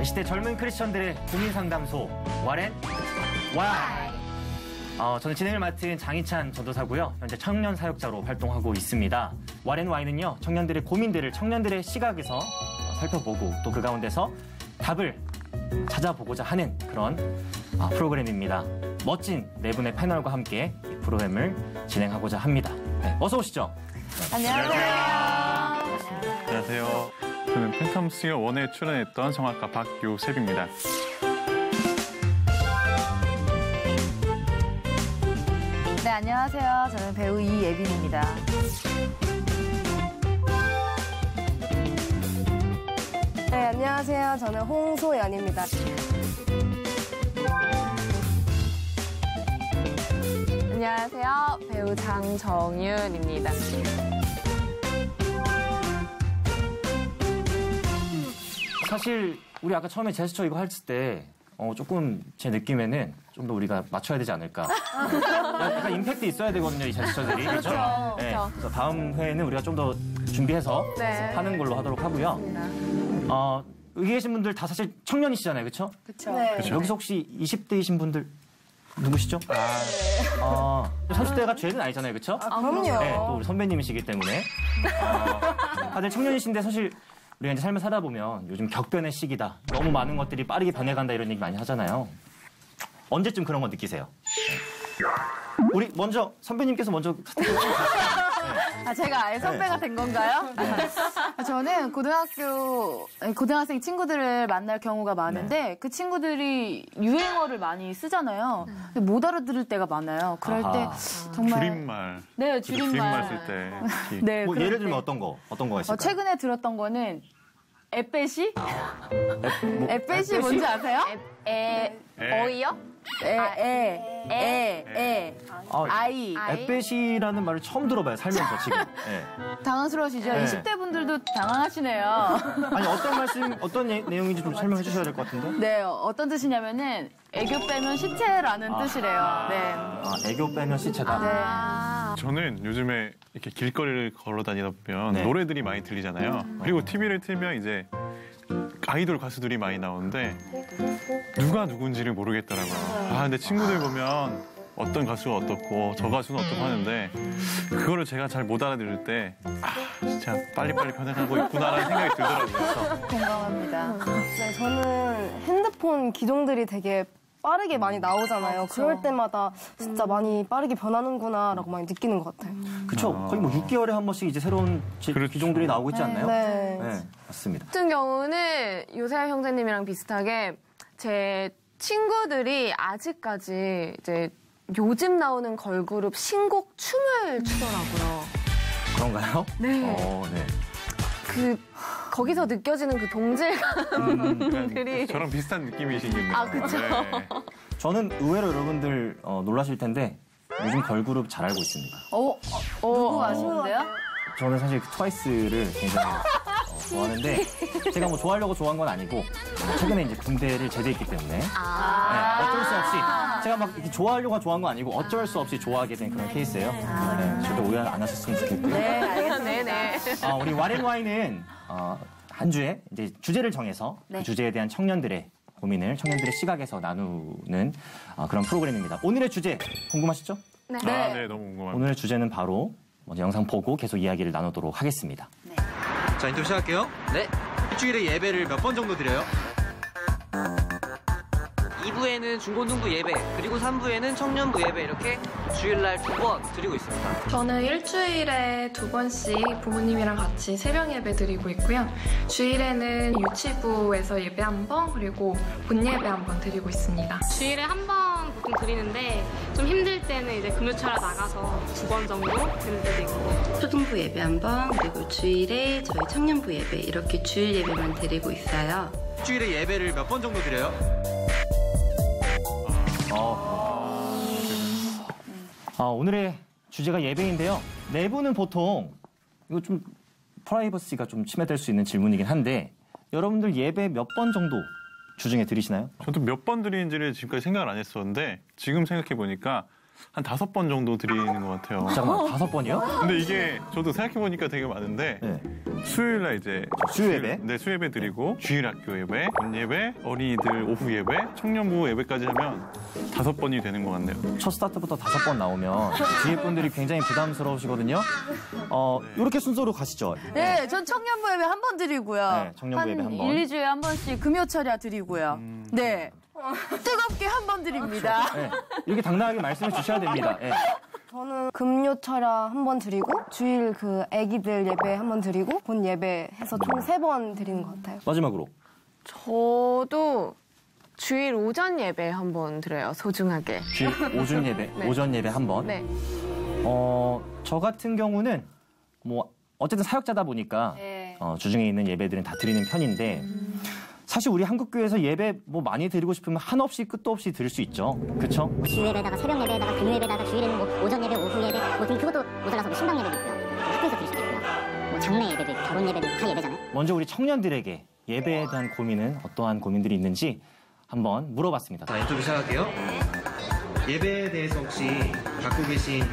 이 시대 젊은 크리스천들의 고민 상담소 와렌 와이. 저는 진행을 맡은 장희찬 전도사고요. 현재 청년 사역자로 활동하고 있습니다. 와렌 와이는요, 청년들의 고민들을 청년들의 시각에서 살펴보고 또 그 가운데서 답을 찾아보고자 하는 그런 프로그램입니다. 멋진 네 분의 패널과 함께 이 프로그램을 진행하고자 합니다. 네, 어서 오시죠. 안녕하세요. 안녕하세요. 저는 팬텀 싱어 1에 출연했던 성악가 박요셉입니다. 네, 안녕하세요. 저는 배우 이예빈입니다. 네, 안녕하세요. 저는 홍소연입니다. 안녕하세요. 배우 장정윤입니다. 사실 우리 아까 처음에 제스처 이거 했을 때 조금 제 느낌에는 좀 더 우리가 맞춰야 되지 않을까. 약간 임팩트 있어야 되거든요, 이 제스처들이. 그렇죠? 네. 그래서 다음 회에는 우리가 좀 더 준비해서 하는 걸로 하도록 하고요. 여기 계신 분들 다 사실 청년이시잖아요, 그렇죠? 그렇죠. 네. 여기서 혹시 20대이신 분들 누구시죠? 30대가 죄는 아니잖아요, 그렇죠? 그럼요. 네, 또 우리 선배님이시기 때문에. 다들 청년이신데 사실 우리가 이제 삶을 살다 보면 요즘 격변의 시기다. 너무 많은 것들이 빠르게 변해간다 이런 얘기 많이 하잖아요. 언제쯤 그런 거 느끼세요? 네. 우리 먼저 선배님께서 먼저 제가 아예 선배가 된 건가요? 저는 고등학생 친구들을 만날 경우가 많은데 그 친구들이 유행어를 많이 쓰잖아요. 근데 못 알아들을 때가 많아요. 그럴 때 정말 줄임말. 네, 줄임말 쓸 때. 네, 뭐 그럴 예를 때. 들면 어떤 거가 있을까요? 최근에 들었던 거는 에빼시? 에빼시 뭔지 아세요? 어이요? 아이. 햇볕이라는 말을 처음 들어봐요, 살면서 지금. 네. 당황스러우시죠? 네. 20대 분들도 당황하시네요. 아니, 어떤 내용인지 좀 설명해 주셔야 될 것 같은데? 네, 어떤 뜻이냐면은 애교 빼면 시체라는 뜻이래요. 네. 애교 빼면 시체다. 저는 요즘에 이렇게 길거리를 걸어 다니다 보면 네. 노래들이 많이 들리잖아요. 그리고 TV를 틀면 이제 아이돌 가수들이 많이 나오는데 누가 누군지를 모르겠더라고요. 근데 친구들 보면 어떤 가수가 어떻고 저 가수는 어떻고 하는데 그거를 제가 잘 못 알아들을 때 진짜 빨리빨리 변해가고 있구나라는 생각이 들더라고요. 공감합니다. 네, 저는 핸드폰 기종들이 되게 빠르게 많이 나오잖아요. 그럴 때마다 진짜 많이 빠르게 변하는구나라고 많이 느끼는 것 같아요. 그쵸. 거의 뭐 6개월에 한 번씩 이제 새로운 그렇죠. 기종들이 나오고 있지 않나요? 네. 네, 맞습니다. 같은 경우는 요셉 형제님이랑 비슷하게 제 친구들이 아직까지 이제 요즘 나오는 걸그룹 신곡 춤을 추더라고요. 그런가요? 네. 네. 거기서 느껴지는 그 동질감들이. 저랑 비슷한 느낌이시겠네요. 그쵸. 네. 저는 의외로 여러분들 놀라실 텐데 요즘 걸그룹 잘 알고 있습니다. 누구 아시는데요? 저는 사실 트와이스를 굉장히 좋아하는데 제가 뭐 좋아하려고 좋아한 건 아니고 최근에 이제 군대를 제대했기 때문에 네, 어쩔 수 없이 제가 막 이렇게 좋아하려고 좋아한 건 아니고 어쩔 수 없이 좋아하게 된 그런 케이스예요. 네, 절대 오해 안 하셨으면 좋겠고요. 네, 알겠습니다. 네네. 우리 와렌와이는 한 주에 이제 주제를 정해서 그 주제에 대한 청년들의 고민을 청년들의 시각에서 나누는 그런 프로그램입니다. 오늘의 주제 궁금하시죠? 네. 네, 너무 궁금합니다. 오늘의 주제는 바로 먼저 영상 보고 계속 이야기를 나누도록 하겠습니다. 자, 인터뷰 시작할게요. 네. 일주일에 예배를 몇 번 정도 드려요? 2부에는 중고등부 예배, 그리고 3부에는 청년부 예배 이렇게 주일날 2번 드리고 있습니다. 저는 일주일에 2번씩 부모님이랑 같이 새벽 예배 드리고 있고요. 주일에는 유치부에서 예배 1번, 그리고 본 예배 1번 드리고 있습니다. 주일에 한 번 보통 드리는데 좀 힘들 때는 이제 금요철에 나가서 2번 정도 드릴 때도 있고. 초등부 예배 1번, 그리고 주일에 저희 청년부 예배 이렇게 주일 예배만 드리고 있어요. 일주일에 예배를 몇 번 정도 드려요? 오늘의 주제가 예배인데요. 네 분은 보통 이거 좀 프라이버시가 좀 침해될 수 있는 질문이긴 한데 여러분들 예배 몇 번 정도 주중에 드리시나요? 저도 몇 번 드리는지를 지금까지 생각을 안 했었는데 지금 생각해 보니까 한 5번 정도 드리는 것 같아요. 잠깐만, 5번이요? 근데 이게 저도 생각해보니까 되게 많은데 네. 수요일 날 이제 수요 예배? 네, 수요 예배 드리고 주일 학교 예배, 본 예배, 어린이들 오후 예배, 청년부 예배까지 하면 5번이 되는 것 같네요. 첫 스타트부터 5번 나오면 뒤에 분들이 굉장히 부담스러우시거든요. 이렇게 순서로 가시죠. 네, 전 청년부 예배 한 번 드리고요. 네, 청년부 예배 한 번. 1, 2주에 한 번씩 금요철야 드리고요. 네. 뜨겁게 한 번 드립니다. 네, 이렇게 당당하게 말씀해 주셔야 됩니다. 네. 저는 금요철야 한 번 드리고 주일 그 아기들 예배 한 번 드리고 본 예배 해서 총 3번 드리는 것 같아요. 마지막으로. 저도 주일 오전 예배 한번 드려요. 소중하게. 주일 오전 예배, 네. 오전 예배 한 번. 네. 저 같은 경우는 뭐 어쨌든 사역자다 보니까 네. 주중에 있는 예배들은 다 드리는 편인데 사실 우리 한국교회에서 예배 뭐 많이 드리고 싶으면 한없이 끝도 없이 드릴 수 있죠. 그렇죠? 주일 예배다가 새벽 예배다가 금요 예배다가 주일에는 뭐 오전 예배, 오후 예배, 뭐 그것도 모자라서 뭐 신방 예배도 있고요. 뭐 학교에서 드릴 수도 있고요. 뭐 장례 예배도 있고 결혼 예배도 있고 다 예배잖아요. 먼저 우리 청년들에게 예배에 대한 고민은 어떠한 고민들이 있는지 한번 물어봤습니다. 자, 인터뷰 시작할게요. 예배에 대해서 혹시 갖고 계신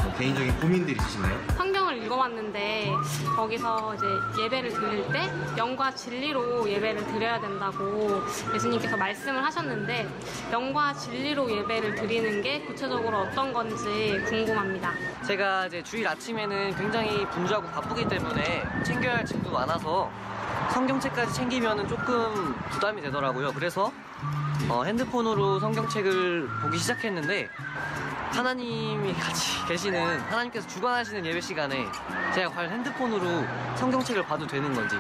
뭐 개인적인 고민들 있으신가요? 성경을 읽어봤는데 거기서 이제 예배를 드릴 때 영과 진리로 예배를 드려야 된다고 예수님께서 말씀을 하셨는데 영과 진리로 예배를 드리는 게 구체적으로 어떤 건지 궁금합니다. 제가 이제 주일 아침에는 굉장히 분주하고 바쁘기 때문에 챙겨야 할 짐도 많아서 성경책까지 챙기면은 조금 부담이 되더라고요. 그래서 핸드폰으로 성경책을 보기 시작했는데 하나님이 같이 계시는 하나님께서 주관하시는 예배 시간에 제가 과연 핸드폰으로 성경책을 봐도 되는 건지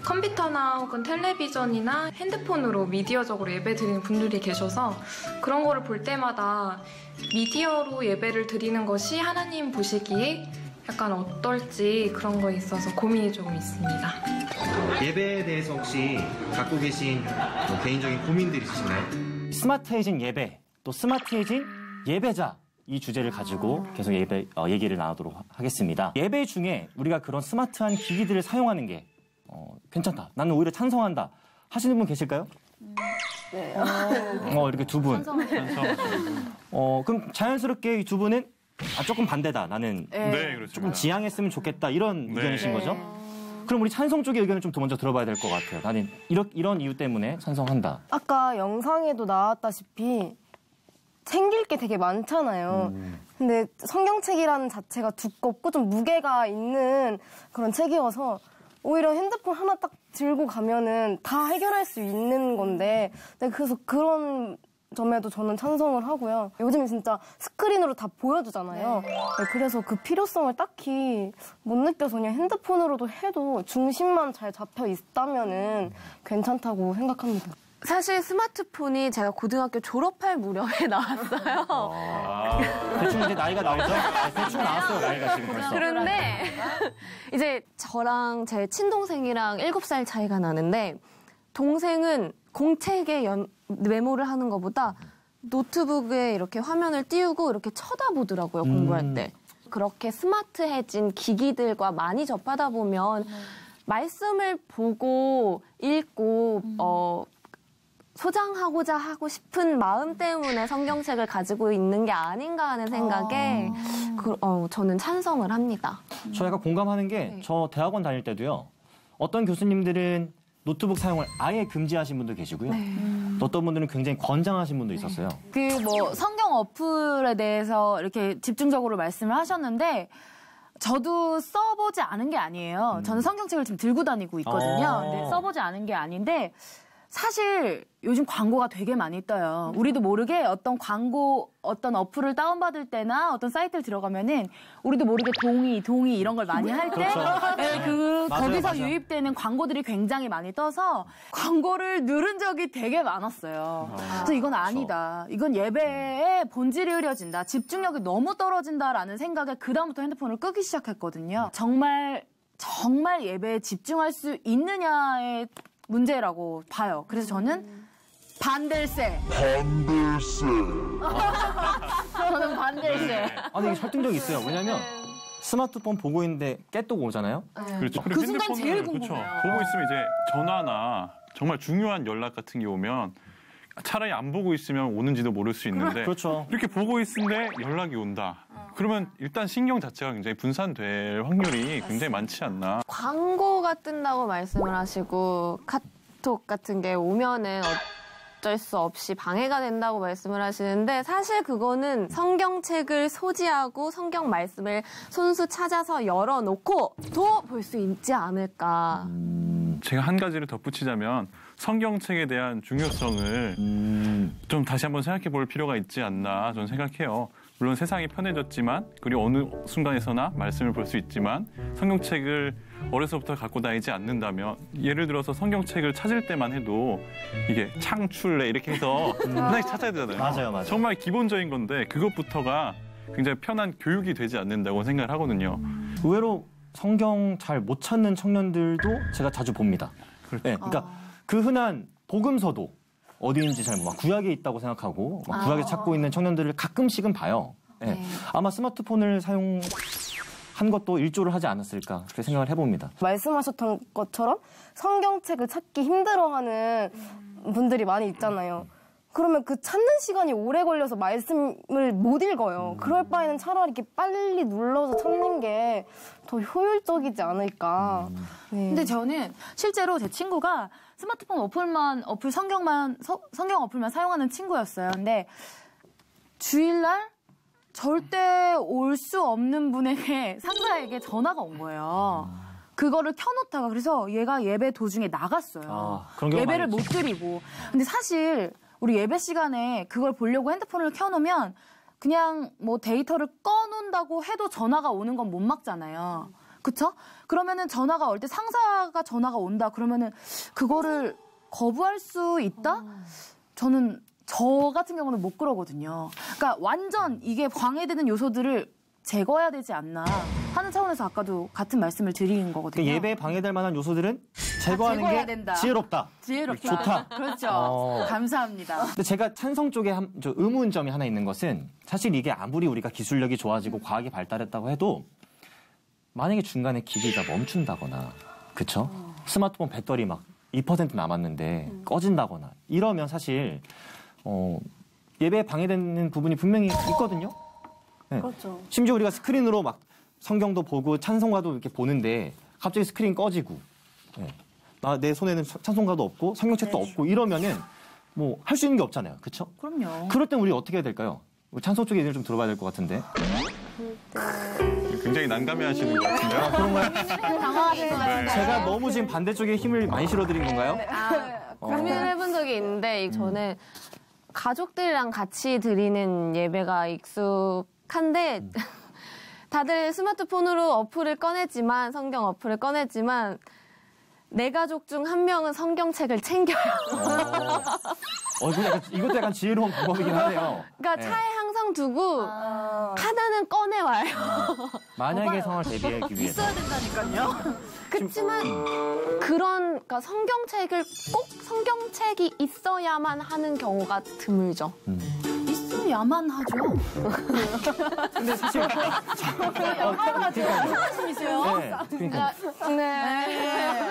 컴퓨터나 혹은 텔레비전이나 핸드폰으로 미디어적으로 예배 드리는 분들이 계셔서 그런 거를 볼 때마다 미디어로 예배를 드리는 것이 하나님 보시기에 약간 어떨지 그런 거에 있어서 고민이 조금 있습니다. 예배에 대해서 혹시 갖고 계신 뭐 개인적인 고민들 있으신가요? 스마트해진 예배, 또 스마트해진 예배자 이 주제를 가지고 계속 얘기를 나누도록 하겠습니다. 예배 중에 우리가 그런 스마트한 기기들을 사용하는 게 괜찮다. 나는 오히려 찬성한다. 하시는 분 계실까요? 네. 이렇게 두 분. 그럼 자연스럽게 이 두 분은 조금 반대다. 나는 네, 그렇죠. 조금 지양했으면 좋겠다. 이런 네. 의견이신 거죠? 그럼 우리 찬성 쪽의 의견을 좀 더 먼저 들어봐야 될 것 같아요. 나는 이런 이유 때문에 찬성한다. 아까 영상에도 나왔다시피 챙길 게 되게 많잖아요. 근데 성경책이라는 자체가 두껍고 좀 무게가 있는 그런 책이어서 오히려 핸드폰 하나 딱 들고 가면은 다 해결할 수 있는 건데 그래서 그런 점에도 저는 찬성을 하고요. 요즘에 진짜 스크린으로 다 보여주잖아요. 네, 그래서 그 필요성을 딱히 못 느껴서 그냥 핸드폰으로도 해도 중심만 잘 잡혀 있다면은 괜찮다고 생각합니다. 사실 스마트폰이 제가 고등학교 졸업할 무렵에 나왔어요. 대충 이제 나이가 나오죠? 대충 나왔어요, 나이가 지금 벌써. 그런데 이제 저랑 제 친동생이랑 7살 차이가 나는데 동생은 공책에 메모를 하는 것보다 노트북에 이렇게 화면을 띄우고 이렇게 쳐다보더라고요, 공부할 때. 그렇게 스마트해진 기기들과 많이 접하다 보면 말씀을 보고 읽고 소장하고자 하고 싶은 마음 때문에 성경책을 가지고 있는 게 아닌가 하는 생각에 저는 찬성을 합니다. 저 약간 공감하는 게 저 대학원 다닐 때도요. 어떤 교수님들은 노트북 사용을 아예 금지하신 분도 계시고요. 또 어떤 분들은 굉장히 권장하신 분도 있었어요. 그 뭐 성경 어플에 대해서 이렇게 집중적으로 말씀을 하셨는데 저도 써보지 않은 게 아니에요. 저는 성경책을 지금 들고 다니고 있거든요. 근데 써보지 않은 게 아닌데 사실 요즘 광고가 되게 많이 떠요. 우리도 모르게 어떤 광고, 어떤 어플을 다운받을 때나 어떤 사이트를 들어가면은 우리도 모르게 동의 이런 걸 많이 할 때 그렇죠. 거기서 맞아요. 유입되는 광고들이 굉장히 많이 떠서 광고를 누른 적이 되게 많았어요. 그래서 이건 아니다. 이건 예배의 본질이 흐려진다. 집중력이 너무 떨어진다라는 생각에 그다음부터 핸드폰을 끄기 시작했거든요. 정말 예배에 집중할 수 있느냐의 문제라고 봐요. 그래서 저는 반댈세. 저는 반댈세. 아니, 이게 설득력이 있어요. 왜냐면 스마트폰 보고 있는데 깨똑 오잖아요. 그렇죠. 그 순간 제일 궁금해요. 그렇죠. 보고 있으면 이제 전화나 정말 중요한 연락 같은 게 오면 차라리 안 보고 있으면 오는지도 모를 수 있는데 그렇죠. 이렇게 보고 있는데 연락이 온다. 그러면 일단 신경 자체가 굉장히 분산될 확률이 굉장히 많지 않나. 광고가 뜬다고 말씀을 하시고 카톡 같은 게 오면은 어쩔 수 없이 방해가 된다고 말씀을 하시는데 사실 그거는 성경책을 소지하고 성경 말씀을 손수 찾아서 열어놓고 또 볼 수 있지 않을까. 제가 한 가지를 덧붙이자면 성경책에 대한 중요성을 좀 다시 한번 생각해 볼 필요가 있지 않나 저는 생각해요. 물론 세상이 편해졌지만 그리고 어느 순간에서나 말씀을 볼 수 있지만 성경책을 어려서부터 갖고 다니지 않는다면 예를 들어서 성경책을 찾을 때만 해도 이게 창출래 이렇게 해서 하나씩 찾아야 되잖아요. 맞아요. 정말 기본적인 건데 그것부터가 굉장히 편한 교육이 되지 않는다고 생각을 하거든요. 의외로 성경 잘 못 찾는 청년들도 제가 자주 봅니다. 네, 그러니까 그 흔한 복음서도 어디인지 잘 막 구약에 있다고 생각하고 막 구약에 찾고 있는 청년들을 가끔씩은 봐요. 네. 아마 스마트폰을 사용한 것도 일조를 하지 않았을까 그렇게 생각을 해봅니다. 말씀하셨던 것처럼 성경책을 찾기 힘들어하는 분들이 많이 있잖아요. 그러면 그 찾는 시간이 오래 걸려서 말씀을 못 읽어요. 그럴 바에는 차라리 이렇게 빨리 눌러서 찾는 게 더 효율적이지 않을까. 네. 근데 저는 실제로 제 친구가 스마트폰 성경 어플만 사용하는 친구였어요. 근데 주일날 절대 올 수 없는 분에게 상사에게 전화가 온 거예요. 그거를 켜놓다가 그래서 얘가 예배 도중에 나갔어요. 예배를 못 드리고. 근데 사실 우리 예배 시간에 그걸 보려고 핸드폰을 켜놓으면 그냥 뭐 데이터를 꺼놓는다고 해도 전화가 오는 건 못 막잖아요. 그쵸? 그러면은 전화가 올 때 상사가 전화가 온다 그러면은 그거를 거부할 수 있다? 저는 저 같은 경우는 못 그러거든요. 그러니까 완전 이게 방해되는 요소들을 제거해야 되지 않나 하는 차원에서 아까도 같은 말씀을 드리는 거거든요. 그러니까 예배에 방해될 만한 요소들은 제거하는 게 된다. 지혜롭다. 좋다. 그렇죠. 감사합니다. 근데 제가 찬성 쪽에 저 의문점이 하나 있는 것은 사실 이게 아무리 우리가 기술력이 좋아지고 과학이 발달했다고 해도 만약에 중간에 기기가 멈춘다거나 그쵸? 스마트폰 배터리 막 2% 남았는데 꺼진다거나 이러면 사실 예배에 방해되는 부분이 분명히 있거든요. 네. 그렇죠. 심지어 우리가 스크린으로 막 성경도 보고 찬송가도 이렇게 보는데 갑자기 스크린 꺼지고 네. 내 손에는 찬송가도 없고 성경책도 없고 이러면은 뭐 할 수 있는 게 없잖아요. 그렇죠? 그럼요. 그럴 땐 우리 어떻게 해야 될까요? 찬송 쪽에 얘기를 좀 들어봐야 될 것 같은데. 굉장히 난감해하시는 것 같은데요. 그런가요? 당황하시는 것 제가 너무 지금 반대쪽에 힘을 많이 실어드린 건가요? 고민을 해본 적이 있는데 저는 가족들이랑 같이 드리는 예배가 익숙한데 다들 스마트폰으로 어플을 꺼냈지만 성경 어플을 꺼냈지만 내 가족 중 한 명은 성경책을 챙겨요. 이것도 약간 지혜로운 방법이긴 하네요. 그러니까 차에 항상 두고 하나는 꺼내와요. 만약의 상황을 대비하기 위해서. 있어야 된다니까요. 그렇지만 그러니까 성경책이 있어야만 하는 경우가 드물죠. 있어야만 하죠. 근데 사실 말씀이세요? 네, 그러니까 무슨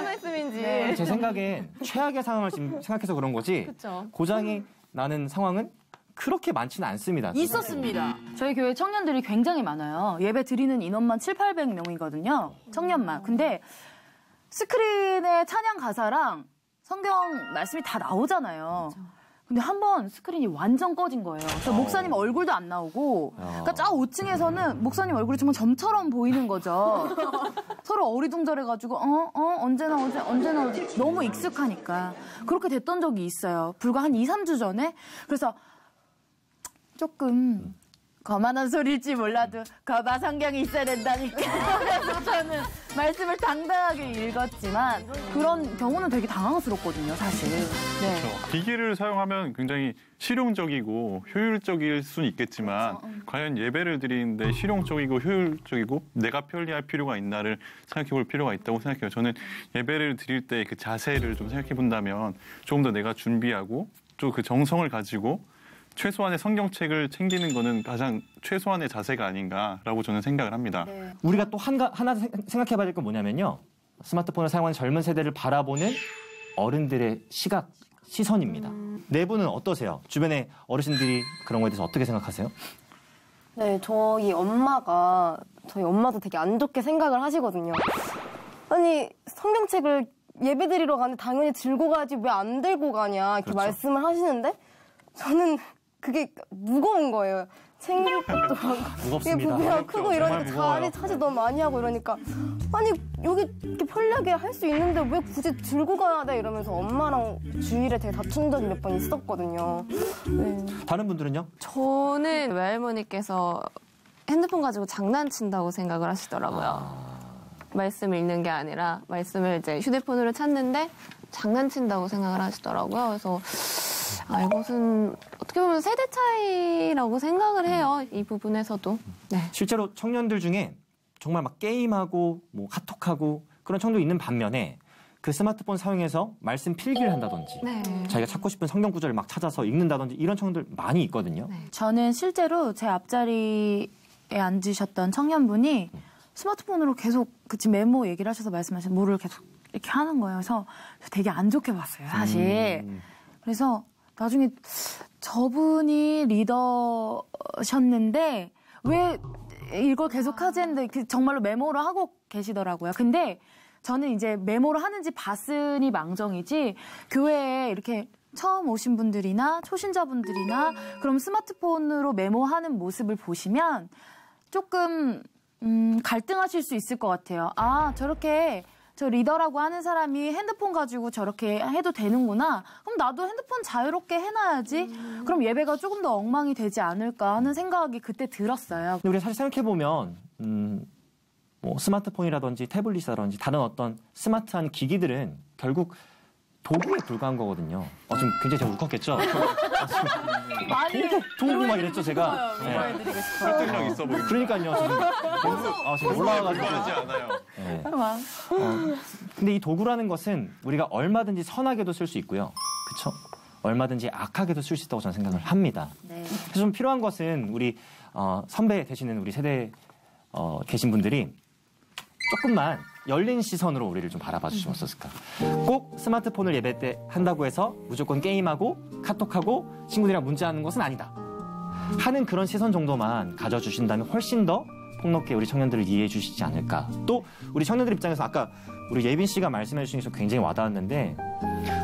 말씀인지. 제 생각엔 최악의 상황을 지금 생각해서 그런 거지. 그쵸. 고장이 나는 상황은 그렇게 많지는 않습니다. 있었습니다. 저희 교회 청년들이 굉장히 많아요. 예배 드리는 인원만 700~800명이거든요. 청년만. 근데 스크린에 찬양 가사랑 성경 말씀이 다 나오잖아요. 근데 한 번 스크린이 완전 꺼진 거예요. 그래서 목사님 얼굴도 안 나오고, 그러니까 저 5층에서는 목사님 얼굴이 정말 점처럼 보이는 거죠. 서로 어리둥절해가지고 언제 나오지? 너무 익숙하니까. 그렇게 됐던 적이 있어요. 불과 한 2~3주 전에. 그래서 조금 거만한 소리일지 몰라도 거봐 성경이 있어야 된다니까. 그래서 저는 말씀을 당당하게 읽었지만 그런 경우는 되게 당황스럽거든요, 사실. 네. 그렇죠. 기기를 사용하면 굉장히 실용적이고 효율적일 수는 있겠지만 과연 예배를 드리는데 실용적이고 효율적이고 내가 편리할 필요가 있나를 생각해 볼 필요가 있다고 생각해요. 저는 예배를 드릴 때 그 자세를 좀 생각해 본다면 조금 더 내가 준비하고 또 그 정성을 가지고 최소한의 성경책을 챙기는 거는 가장 최소한의 자세가 아닌가라고 저는 생각을 합니다. 네. 우리가 또 하나 생각해 봐야 될 건 뭐냐면요. 스마트폰을 사용하는 젊은 세대를 바라보는 어른들의 시각, 시선입니다. 네 분은 어떠세요? 주변에 어르신들이 그런 거에 대해서 어떻게 생각하세요? 네, 저희 엄마도 되게 안 좋게 생각을 하시거든요. 아니, 성경책을 예배 드리러 가는데 당연히 들고 가야지 왜 안 들고 가냐 이렇게 그렇죠. 말씀을 하시는데 저는 그게 무거운 거예요. 챙길 것도 무겁습니다. 부피가 크고 이러니까 무거워요. 자리 차지 너무 많이 하고 이러니까 아니 여기 이렇게 편리하게 할 수 있는데 왜 굳이 들고 가야 돼 이러면서 엄마랑 주일에 되게 다툰 적이 몇 번 있었거든요. 네. 다른 분들은요? 저는 외할머니께서 핸드폰 가지고 장난친다고 생각을 하시더라고요. 말씀을 읽는 게 아니라 말씀을 이제 휴대폰으로 찾는데 장난친다고 생각을 하시더라고요. 그래서 이것은 어떻게 보면 세대 차이라고 생각을 해요. 이 부분에서도. 네. 실제로 청년들 중에 정말 막 게임하고 뭐 카톡하고 그런 청도 있는 반면에 그 스마트폰 사용해서 말씀 필기를 한다든지 네. 자기가 찾고 싶은 성경 구절을 막 찾아서 읽는다든지 이런 청년들 많이 있거든요. 네. 저는 실제로 제 앞자리에 앉으셨던 청년분이 스마트폰으로 계속 지금 메모 얘기를 하셔서 말씀하신 뭐를 계속 이렇게 하는 거예요. 그래서 되게 안 좋게 봤어요, 사실. 그래서 나중에 저분이 리더셨는데 왜 이걸 계속 하지 했는데 정말로 메모를 하고 계시더라고요. 근데 저는 이제 메모를 하는지 봤으니 망정이지 교회에 이렇게 처음 오신 분들이나 초신자분들이나 그럼 스마트폰으로 메모하는 모습을 보시면 조금 갈등하실 수 있을 것 같아요. 아, 저렇게 저 리더라고 하는 사람이 핸드폰 가지고 저렇게 해도 되는구나. 그럼 나도 핸드폰 자유롭게 해놔야지. 그럼 예배가 조금 더 엉망이 되지 않을까 하는 생각이 그때 들었어요. 근데 우리가 사실 생각해보면 뭐 스마트폰이라든지 태블릿이라든지 다른 어떤 스마트한 기기들은 결국 도구에 불과한 거거든요. 지금 굉장히 제가 울컥했죠? 도구 막 이랬죠, 제가. 해드리고 싶어요. 설득력 있어 보이고. 그러니까요. 지금 올라와가지고. 하지 않아요. 네. 근데 이 도구라는 것은 우리가 얼마든지 선하게도 쓸 수 있고요. 그렇죠? 얼마든지 악하게도 쓸 수 있다고 저는 생각을 합니다. 네. 그래서 좀 필요한 것은 우리 선배 되시는 우리 세대에 계신 분들이 조금만 열린 시선으로 우리를 좀 바라봐 주시면 어떨까. 꼭 스마트폰을 예배 때 한다고 해서 무조건 게임하고 카톡하고 친구들이랑 문자하는 것은 아니다. 하는 그런 시선 정도만 가져주신다면 훨씬 더 폭넓게 우리 청년들을 이해해 주시지 않을까. 또 우리 청년들 입장에서 아까 우리 예빈 씨가 말씀해 주신 게 굉장히 와닿았는데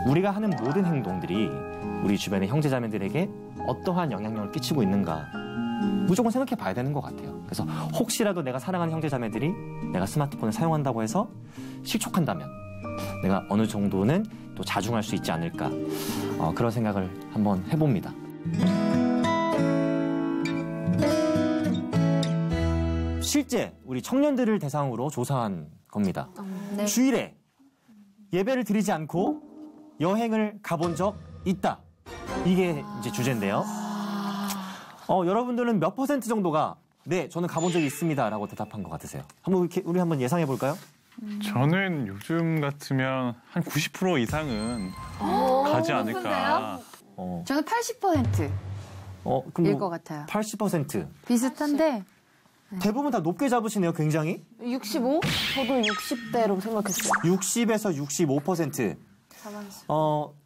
우리가 하는 모든 행동들이 우리 주변의 형제자매들에게 어떠한 영향력을 끼치고 있는가 무조건 생각해 봐야 되는 것 같아요. 그래서 혹시라도 내가 사랑하는 형제자매들이 내가 스마트폰을 사용한다고 해서 실족한다면 내가 어느 정도는 또 자중할 수 있지 않을까 그런 생각을 한번 해봅니다. 실제 우리 청년들을 대상으로 조사한 겁니다. 네. 주일에 예배를 드리지 않고 여행을 가본 적 있다. 이게 이제 주제인데요. 여러분들은 몇 % 정도가 네, 저는 가본 적이 있습니다라고 대답한 것 같으세요? 한번 우리 한번 예상해 볼까요? 저는 요즘 같으면 한 90% 이상은 가지 않을까. 저는 80%일 그럼 것 같아요. 80%. 비슷한데 대부분 다 높게 잡으시네요, 굉장히. 65? 저도 60대로 생각했어요. 60에서 65%.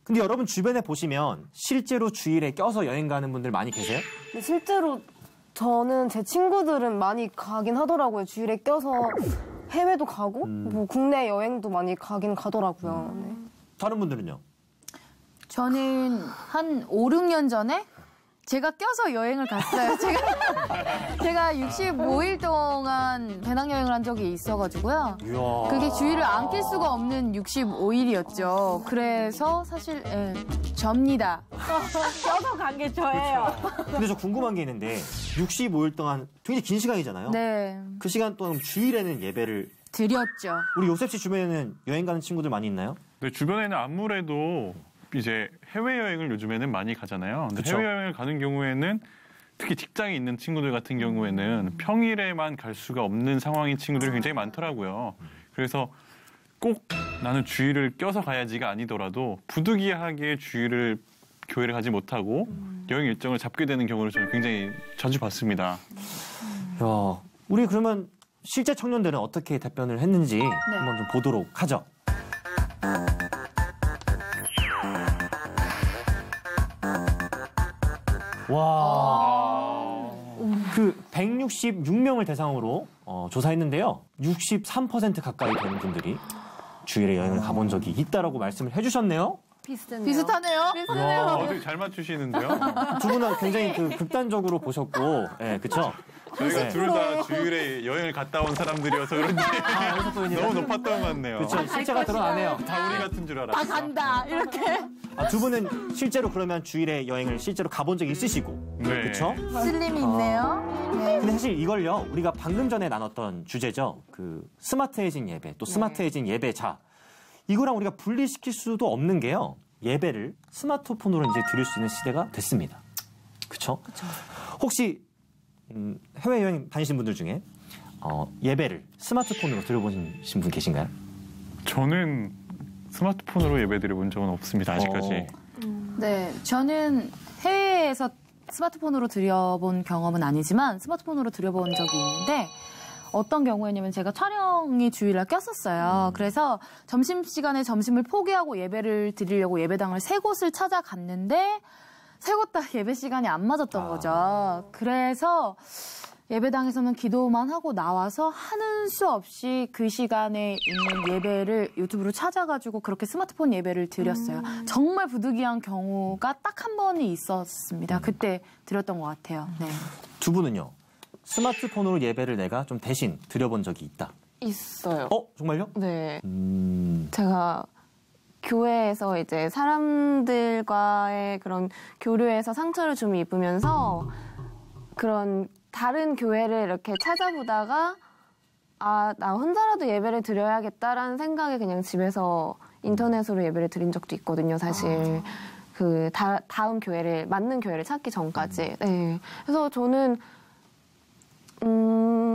근데 여러분 주변에 보시면 실제로 주일에 껴서 여행 가는 분들 많이 계세요? 근데 실제로 저는 제 친구들은 많이 가긴 하더라고요. 주일에 껴서 해외도 가고 뭐 국내 여행도 많이 가긴 가더라고요. 네. 다른 분들은요? 저는 한 5, 6년 전에 제가 껴서 여행을 갔어요. 제가 65일 동안 배낭여행을 한 적이 있어가지고요. 이야. 그게 주일을 안 낄 수가 없는 65일이었죠. 그래서 사실 접니다. 껴서 간 게 저예요. 근데 저 궁금한 게 있는데 65일 동안 굉장히 긴 시간이잖아요. 네. 그 시간 동안 주일에는 예배를 드렸죠. 우리 요셉 씨 주변에는 여행 가는 친구들 많이 있나요? 네, 주변에는 아무래도 이제 해외여행을 요즘에는 많이 가잖아요. 근데 그쵸? 해외여행을 가는 경우에는 특히 직장에 있는 친구들 같은 경우에는 평일에만 갈 수가 없는 상황인 친구들이 굉장히 많더라고요. 그래서 꼭 나는 주일을 껴서 가야지가 아니더라도 부득이하게 주일을 교회를 가지 못하고 여행 일정을 잡게 되는 경우를 저는 굉장히 자주 봤습니다. 야, 우리 그러면 실제 청년들은 어떻게 답변을 했는지 한번 좀 보도록 하죠. 와. 그 166명을 대상으로 조사했는데요. 63% 가까이 되는 분들이 주일에 여행을 가본 적이 있다라고 말씀을 해주셨네요. 비슷하네요. 되게 잘 맞추시는데요. 두 분은 굉장히 극단적으로 보셨고, 네, 그쵸? 저희가 둘 다 주일에 여행을 갔다 온 사람들이어서 그런지 너무 높았던 것 같네요. 그렇죠. 실체가 드러나네요. 다 우리 같은 줄 알았어. 다 간다 이렇게. 두 분은 실제로 그러면 주일에 여행을 실제로 가본 적이 있으시고, 네. 그렇죠? 슬림이 있네요. 네. 근데 사실 이걸요, 우리가 방금 전에 나눴던 주제죠. 그 스마트해진 예배, 또 스마트해진 예배자. 이거랑 우리가 분리시킬 수도 없는 게요. 예배를 스마트폰으로 이제 드릴 수 있는 시대가 됐습니다. 그렇죠? 혹시 해외여행 다니신 분들 중에 예배를 스마트폰으로 드려보신 분 계신가요? 저는 스마트폰으로 예배 드려본 적은 없습니다. 아직까지. 네, 저는 해외에서 스마트폰으로 드려본 경험은 아니지만 스마트폰으로 드려본 적이 있는데 어떤 경우에냐면 제가 촬영이 주일날 꼈었어요. 그래서 점심시간에 점심을 포기하고 예배를 드리려고 예배당을 3곳을 찾아갔는데 3곳 다 예배 시간이 안 맞았던 거죠. 그래서 예배당에서는 기도만 하고 나와서 하는 수 없이 그 시간에 있는 예배를 유튜브로 찾아가지고 그렇게 스마트폰 예배를 드렸어요. 정말 부득이한 경우가 딱 한 번이 있었습니다. 그때 드렸던 것 같아요. 네. 두 분은요? 스마트폰으로 예배를 내가 좀 대신 드려본 적이 있다. 있어요. 정말요? 네. 제가 교회에서 이제 사람들과의 그런 교류에서 상처를 좀 입으면서 그런 다른 교회를 이렇게 찾아보다가 나 혼자라도 예배를 드려야겠다라는 생각에 그냥 집에서 인터넷으로 예배를 드린 적도 있거든요, 사실. 그 다음 교회를 맞는 교회를 찾기 전까지. 네. 그래서 저는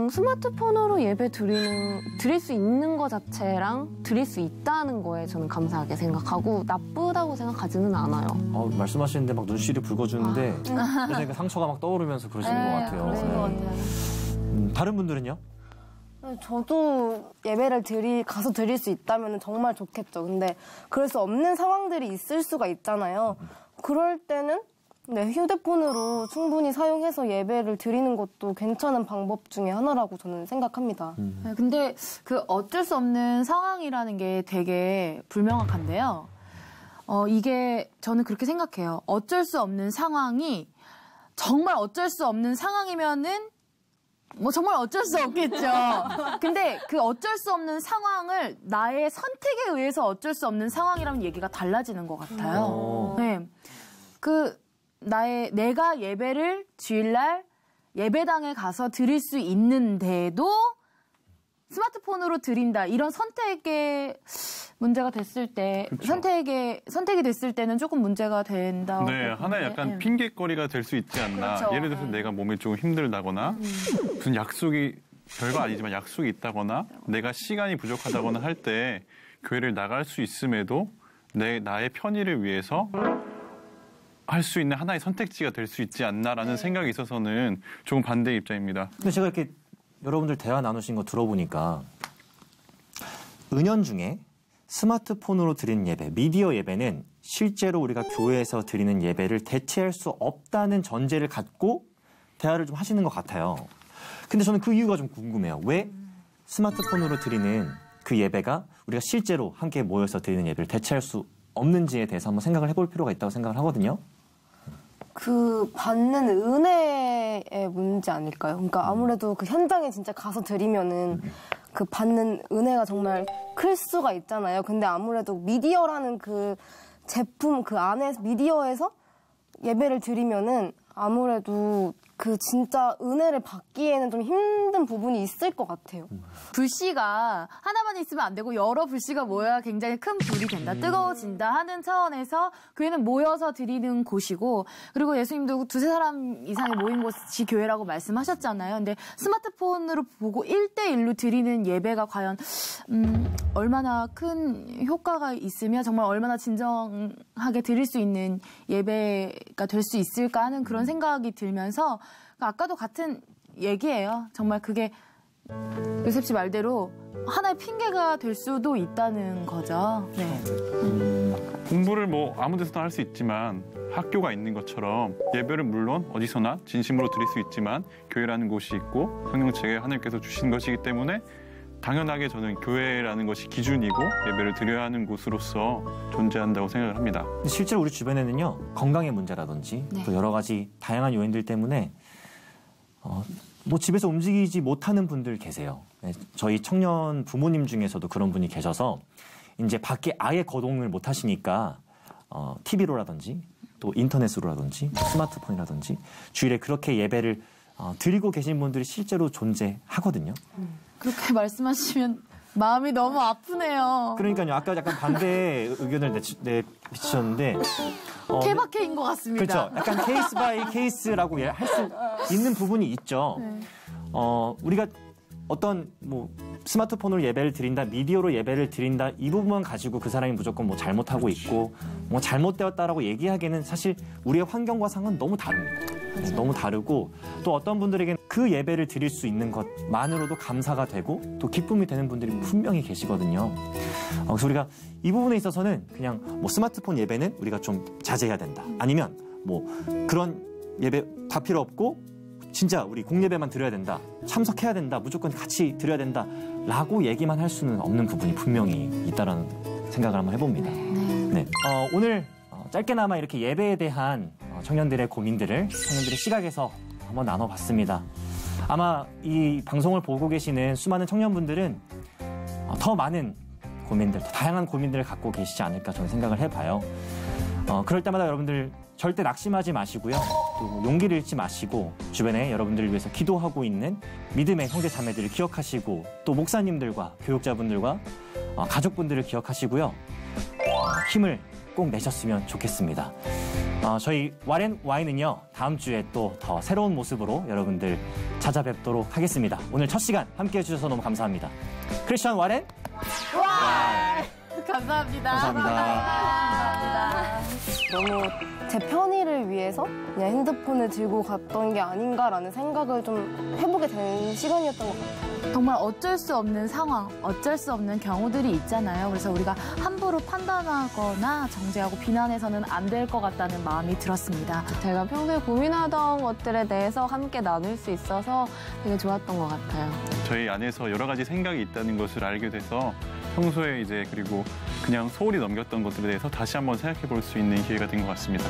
스마트폰으로 예배 드릴 수 있는 것 자체랑 드릴 수 있다는 거에 저는 감사하게 생각하고 나쁘다고 생각하지는 않아요. 말씀하시는데 막 눈시리 붉어주는데 그러니까 상처가 막 떠오르면서 그러시는 것 같아요. 그러신 것 같아요. 다른 분들은요? 저도 예배를 가서 드릴 수 있다면 정말 좋겠죠. 근데 그럴 수 없는 상황들이 있을 수가 있잖아요. 그럴 때는 휴대폰으로 충분히 사용해서 예배를 드리는 것도 괜찮은 방법 중에 하나라고 저는 생각합니다. 근데 그 어쩔 수 없는 상황이라는 게 되게 불명확한데요. 이게 저는 그렇게 생각해요. 어쩔 수 없는 상황이 정말 어쩔 수 없는 상황이면은 정말 어쩔 수 없겠죠. 근데 그 어쩔 수 없는 상황을 나의 선택에 의해서 어쩔 수 없는 상황이라면 얘기가 달라지는 것 같아요. 네. 내가 예배를 주일날 예배당에 가서 드릴 수 있는데도 스마트폰으로 드린다. 이런 선택에 문제가 됐을 때, 그렇죠. 선택이 됐을 때는 조금 문제가 된다고. 네, 하나의 약간 핑계거리가 될 수 있지 않나. 그렇죠. 예를 들어서 내가 몸이 조금 힘들다거나 무슨 약속이 별거 아니지만 약속이 있다거나 내가 시간이 부족하다거나 할 때 교회를 나갈 수 있음에도 나의 편의를 위해서 할 수 있는 하나의 선택지가 될 수 있지 않나라는 생각이 있어서는 조금 반대의 입장입니다. 근데 제가 이렇게 여러분들 대화 나누신 거 들어보니까 은연중에 스마트폰으로 드리는 예배, 미디어 예배는 실제로 우리가 교회에서 드리는 예배를 대체할 수 없다는 전제를 갖고 대화를 좀 하시는 것 같아요. 근데 저는 그 이유가 좀 궁금해요. 왜 스마트폰으로 드리는 그 예배가 우리가 실제로 함께 모여서 드리는 예배를 대체할 수 없는지에 대해서 한번 생각을 해볼 필요가 있다고 생각을 하거든요. 그 받는 은혜의 문제 아닐까요? 그러니까 아무래도 그 현장에 진짜 가서 드리면은 그 받는 은혜가 정말 클 수가 있잖아요. 근데 아무래도 미디어라는 그 제품 그 안에 미디어에서 예배를 드리면은 아무래도 그 진짜 은혜를 받기에는 좀 힘든 부분이 있을 것 같아요. 불씨가 하나만 있으면 안 되고 여러 불씨가 모여야 굉장히 큰 불이 된다, 뜨거워진다 하는 차원에서 교회는 모여서 드리는 곳이고, 그리고 예수님도 2-3사람 이상이 모인 곳이 교회라고 말씀하셨잖아요. 근데 스마트폰으로 보고 1대1로 드리는 예배가 과연 얼마나 큰 효과가 있으며 정말 얼마나 진정하게 드릴 수 있는 예배가 될 수 있을까 하는 그런 생각이 들면서, 아까도 같은 얘기예요. 정말 그게 요셉 씨 말대로 하나의 핑계가 될 수도 있다는 거죠. 네. 공부를 아무 데서나 할 수 있지만 학교가 있는 것처럼 예배를 물론 어디서나 진심으로 드릴 수 있지만 교회라는 곳이 있고 성경책에 하나님께서 주신 것이기 때문에 당연하게 저는 교회라는 것이 기준이고 예배를 드려야 하는 곳으로서 존재한다고 생각을 합니다. 실제로 우리 주변에는요, 건강의 문제라든지 또 여러 가지 다양한 요인들 때문에 뭐 집에서 움직이지 못하는 분들 계세요. 저희 청년 부모님 중에서도 그런 분이 계셔서 이제 밖에 아예 거동을 못 하시니까 TV로라든지 또 인터넷으로라든지 스마트폰이라든지 주일에 그렇게 예배를 드리고 계신 분들이 실제로 존재하거든요. 그렇게 말씀하시면 마음이 너무 아프네요. 그러니까요. 아까 약간 반대 의견을 내비치셨는데 케바케인 것 같습니다. 그렇죠. 약간 케이스 바이 케이스라고 할 수 있는 부분이 있죠. 우리가 어떤 뭐 스마트폰으로 예배를 드린다, 미디어로 예배를 드린다 이 부분만 가지고 그 사람이 무조건 뭐 잘못하고 있고 뭐 잘못되었다라고 얘기하기에는 사실 우리의 환경과 상은 너무 다릅니다. 너무 다르고 또 어떤 분들에게는 그 예배를 드릴 수 있는 것만으로도 감사가 되고 또 기쁨이 되는 분들이 분명히 계시거든요. 그래서 우리가 이 부분에 있어서는 그냥 뭐 스마트폰 예배는 우리가 좀 자제해야 된다. 아니면 뭐 그런 예배 다 필요 없고 진짜 우리 공예배만 드려야 된다. 참석해야 된다. 무조건 같이 드려야 된다. 라고 얘기만 할 수는 없는 부분이 분명히 있다는 생각을 한번 해봅니다. 네. 오늘 짧게나마 이렇게 예배에 대한 청년들의 고민들을 청년들의 시각에서 한번 나눠봤습니다. 아마 이 방송을 보고 계시는 수많은 청년분들은 더 많은 고민들, 더 다양한 고민들을 갖고 계시지 않을까 저는 생각을 해봐요. 그럴 때마다 여러분들 절대 낙심하지 마시고요. 또 용기를 잃지 마시고 주변에 여러분들을 위해서 기도하고 있는 믿음의 형제 자매들을 기억하시고 또 목사님들과 교육자분들과 가족분들을 기억하시고요. 힘을 꼭 내셨으면 좋겠습니다. 저희 왈앤와인은요 다음 주에 또 더 새로운 모습으로 여러분들 찾아뵙도록 하겠습니다. 오늘 첫 시간 함께해 주셔서 너무 감사합니다. 크리스천 왈앤 감사합니다. 감사합니다. 너무 제 편의를 위해서 그냥 핸드폰을 들고 갔던 게 아닌가라는 생각을 좀 해보게 된 시간이었던 것 같아요. 정말 어쩔 수 없는 상황, 어쩔 수 없는 경우들이 있잖아요. 그래서 우리가 함부로 판단하거나 정죄하고 비난해서는 안 될 것 같다는 마음이 들었습니다. 제가 평소에 고민하던 것들에 대해서 함께 나눌 수 있어서 되게 좋았던 것 같아요. 저희 안에서 여러 가지 생각이 있다는 것을 알게 돼서 평소에 이제 그리고 그냥 소홀히 넘겼던 것들에 대해서 다시 한번 생각해 볼 수 있는 기회가 된 것 같습니다.